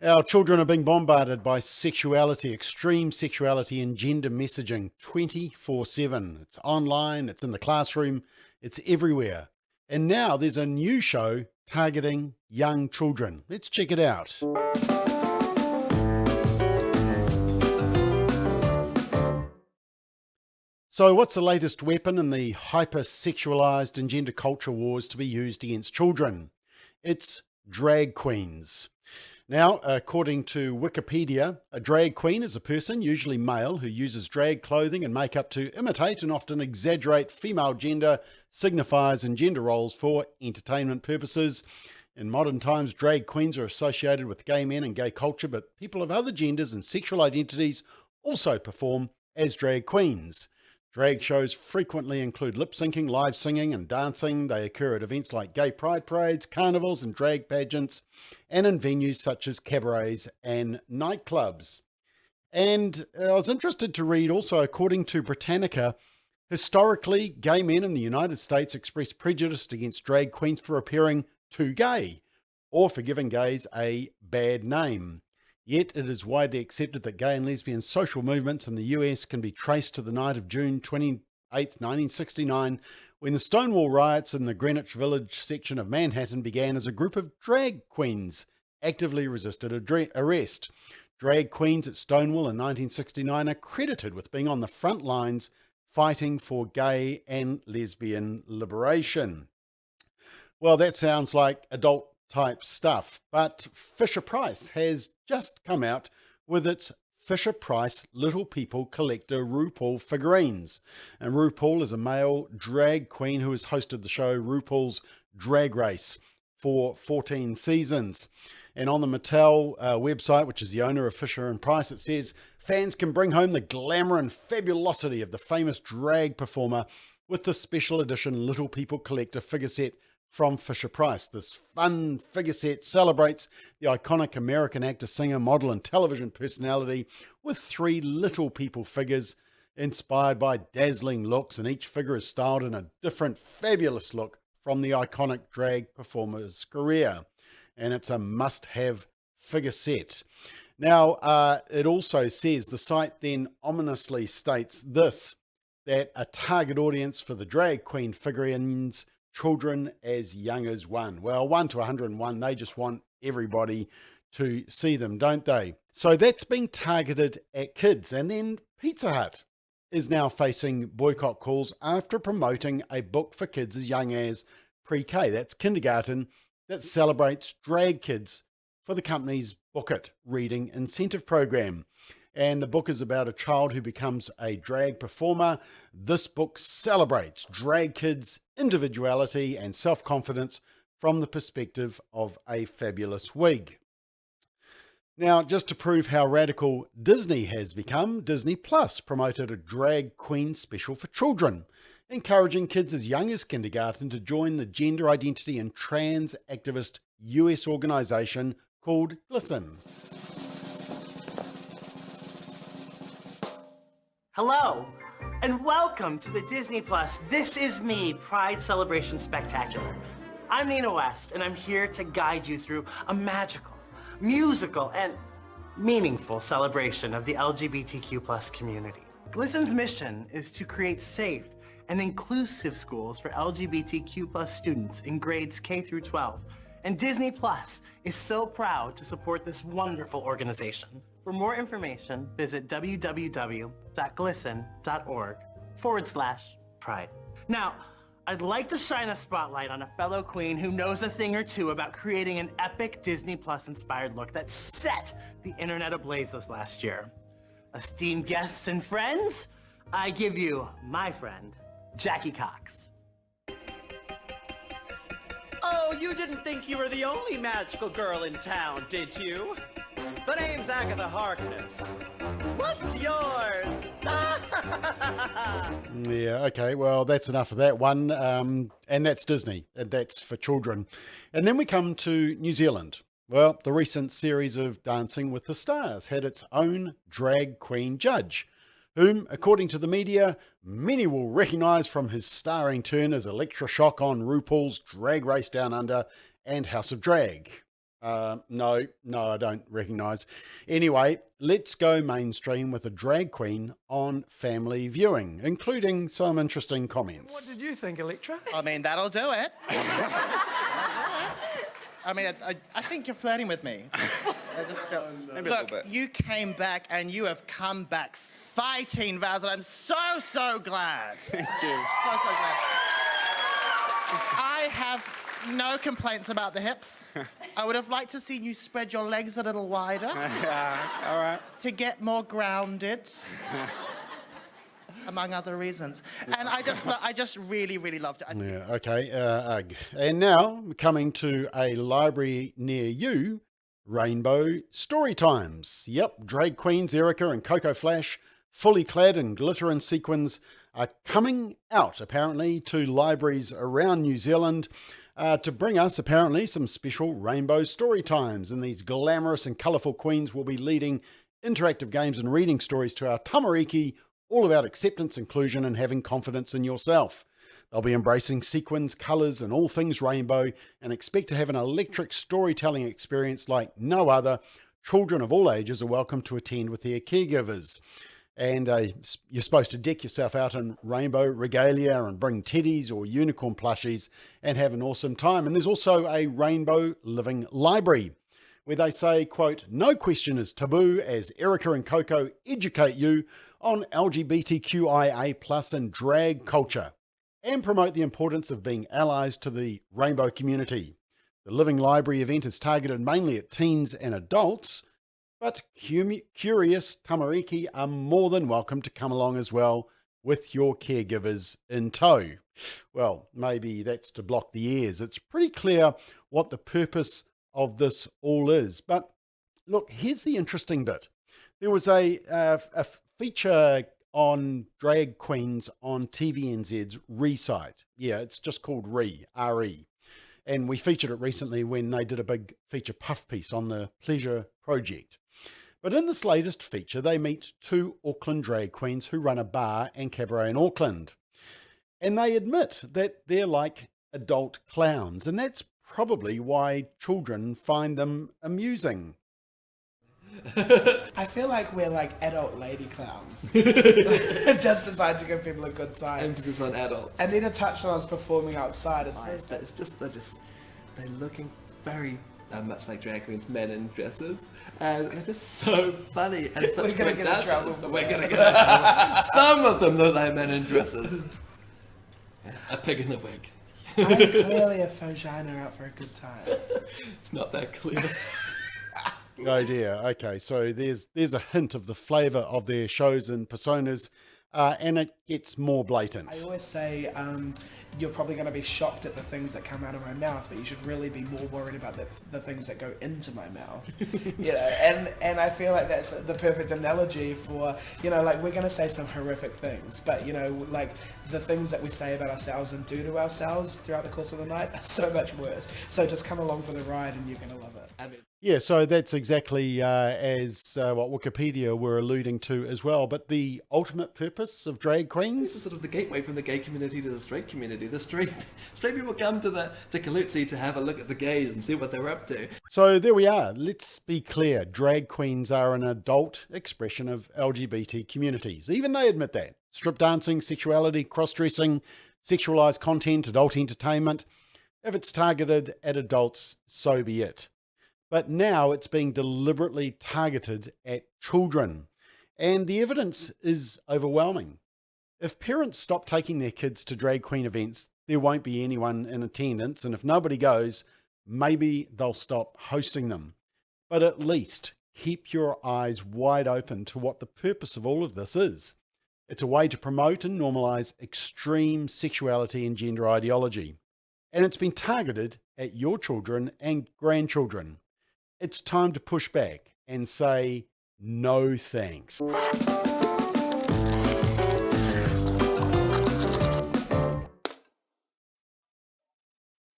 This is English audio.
Our children are being bombarded by sexuality, extreme sexuality and gender messaging 24/7. It's online, it's in the classroom, it's everywhere. And now there's a new show targeting young children. Let's check it out. So what's the latest weapon in the hyper-sexualized and gender culture wars to be used against children? It's drag queens. Now, according to Wikipedia, a drag queen is a person, usually male, who uses drag clothing and makeup to imitate and often exaggerate female gender signifiers and gender roles for entertainment purposes. In modern times, drag queens are associated with gay men and gay culture, but people of other genders and sexual identities also perform as drag queens. Drag shows frequently include lip-syncing, live singing and dancing. They occur at events like gay pride parades, carnivals and drag pageants, and in venues such as cabarets and nightclubs. And I was interested to read also, according to Britannica, historically, gay men in the United States express prejudice against drag queens for appearing too gay or for giving gays a bad name. Yet it is widely accepted that gay and lesbian social movements in the US can be traced to the night of June 28, 1969, when the Stonewall riots in the Greenwich Village section of Manhattan began as a group of drag queens actively resisted arrest. Drag queens at Stonewall in 1969 are credited with being on the front lines fighting for gay and lesbian liberation. Well, that sounds like adult type stuff, but FisherPrice has just come out with its FisherPrice Little People Collector RuPaul figurines. And RuPaul is a male drag queen who has hosted the show RuPaul's Drag Race for 14 seasons. And on the Mattel website, which is the owner of Fisher and Price, it says fans can bring home the glamour and fabulosity of the famous drag performer with the special edition Little People Collector figure set from FisherPrice. This fun figure set celebrates the iconic American actor, singer, model, and television personality with 3 little people figures inspired by dazzling looks, and each figure is styled in a different fabulous look from the iconic drag performer's career. And it's a must-have figure set. Now, it also says, the site then ominously states this, that a target audience for the drag queen figurines children as young as 1. Well, 1 to 101, they just want everybody to see them, don't they? So that's being targeted at kids. And then Pizza Hut is now facing boycott calls after promoting a book for kids as young as pre-K. That's kindergarten, that celebrates drag kids for the company's Book It reading incentive program. And the book is about a child who becomes a drag performer. This book celebrates drag kids' individuality and self-confidence from the perspective of a fabulous wig. Now, just to prove how radical Disney has become, Disney Plus promoted a drag queen special for children, encouraging kids as young as kindergarten to join the gender identity and trans activist US organization called GLSEN. Hello, and welcome to the Disney Plus This Is Me Pride Celebration Spectacular. I'm Nina West, and I'm here to guide you through a magical, musical, and meaningful celebration of the LGBTQ+ community. GLSEN's mission is to create safe and inclusive schools for LGBTQ+ students in grades K through 12, and Disney Plus is so proud to support this wonderful organization. For more information, visit www.glisten.org/pride. Now, I'd like to shine a spotlight on a fellow queen who knows a thing or two about creating an epic Disney Plus inspired look that set the internet ablaze this last year. Esteemed guests and friends, I give you my friend, Jackie Cox. Oh, you didn't think you were the only magical girl in town, did you? The name's Agatha Harkness. What's yours? Yeah, okay, well, that's enough of that one. And that's Disney, and that's for children. And then we come to New Zealand. Well, the recent series of Dancing with the Stars had its own drag queen judge, whom, according to the media, many will recognise from his starring turn as Electra Shock on RuPaul's Drag Race Down Under and House of Drag. No, I don't recognise. Anyway, let's go mainstream with a drag queen on family viewing, including some interesting comments. What did you think, Electra? I mean, that'll do it. I mean, I think you're flirting with me. Maybe a Look, little bit. you came back and you have come back fighting, Vaz, and I'm so glad. Thank you. So glad. I have no complaints about the hips. I would have liked to see you spread your legs a little wider Yeah, all right. to get more grounded, among other reasons. And I just really loved it. Yeah, okay. Ugh. And now, coming to a library near you, Rainbow Story Times. Yep, drag queens Erica and Coco Flash, fully clad in glitter and sequins, are coming out, apparently, to libraries around New Zealand to bring us, apparently, some special Rainbow Story Times. And these glamorous and colourful queens will be leading interactive games and reading stories to our tamariki, all about acceptance, inclusion, and having confidence in yourself. They'll be embracing sequins, colours, and all things rainbow, and expect to have an electric storytelling experience like no other. Children of all ages are welcome to attend with their caregivers. And you're supposed to deck yourself out in rainbow regalia and bring teddies or unicorn plushies and have an awesome time. And there's also a rainbow living library where they say, quote, "No question is taboo as Erica and Coco educate you on LGBTQIA+ and drag culture and promote the importance of being allies to the rainbow community. The Living Library event is targeted mainly at teens and adults, but curious tamariki are more than welcome to come along as well with your caregivers in tow." Well, maybe that's to block the ears. It's pretty clear what the purpose of this all is. But look, here's the interesting bit. There was a feature on drag queens on TVNZ's Re site. Yeah, it's just called Re, R-E. And we featured it recently when they did a big feature puff piece on the Pleasure Project. But in this latest feature, they meet two Auckland drag queens who run a bar and cabaret in Auckland. And they admit that they're like adult clowns, and that's probably why children find them amusing. I feel like we're like adult lady clowns. Just designed to give people a good time. Emphasis on adult. And Nina touched on us performing outside. It's just they're looking very much like drag queens, men in dresses, and they're just so funny. And such We're gonna great get in trouble dancers. for We're that. gonna get in trouble. Some of them look like men in dresses. A pig in a wig. I'm clearly a vagina out for a good time. It's not that clear. Oh dear. Okay, so there's a hint of the flavour of their shows and personas, and it gets more blatant. I always say you're probably going to be shocked at the things that come out of my mouth, but you should really be more worried about the things that go into my mouth. You know, and I feel like that's the perfect analogy for, you know, like we're going to say some horrific things, but, you know, like the things that we say about ourselves and do to ourselves throughout the course of the night are so much worse. So just come along for the ride and you're going to love it. I mean, Yeah, so that's exactly as what Wikipedia were alluding to as well. But the ultimate purpose of drag this queens? is sort of the gateway from the gay community to the straight community. The straight people come to Kalutsi to have a look at the gays and see what they're up to. So there we are. Let's be clear. Drag queens are an adult expression of LGBT communities. Even they admit that. Strip dancing, sexuality, cross-dressing, sexualized content, adult entertainment. If it's targeted at adults, so be it. But now it's being deliberately targeted at children. And the evidence is overwhelming. If parents stop taking their kids to drag queen events, there won't be anyone in attendance. And if nobody goes, maybe they'll stop hosting them. But at least keep your eyes wide open to what the purpose of all of this is. It's a way to promote and normalize extreme sexuality and gender ideology. And it's been targeted at your children and grandchildren. It's time to push back and say no thanks.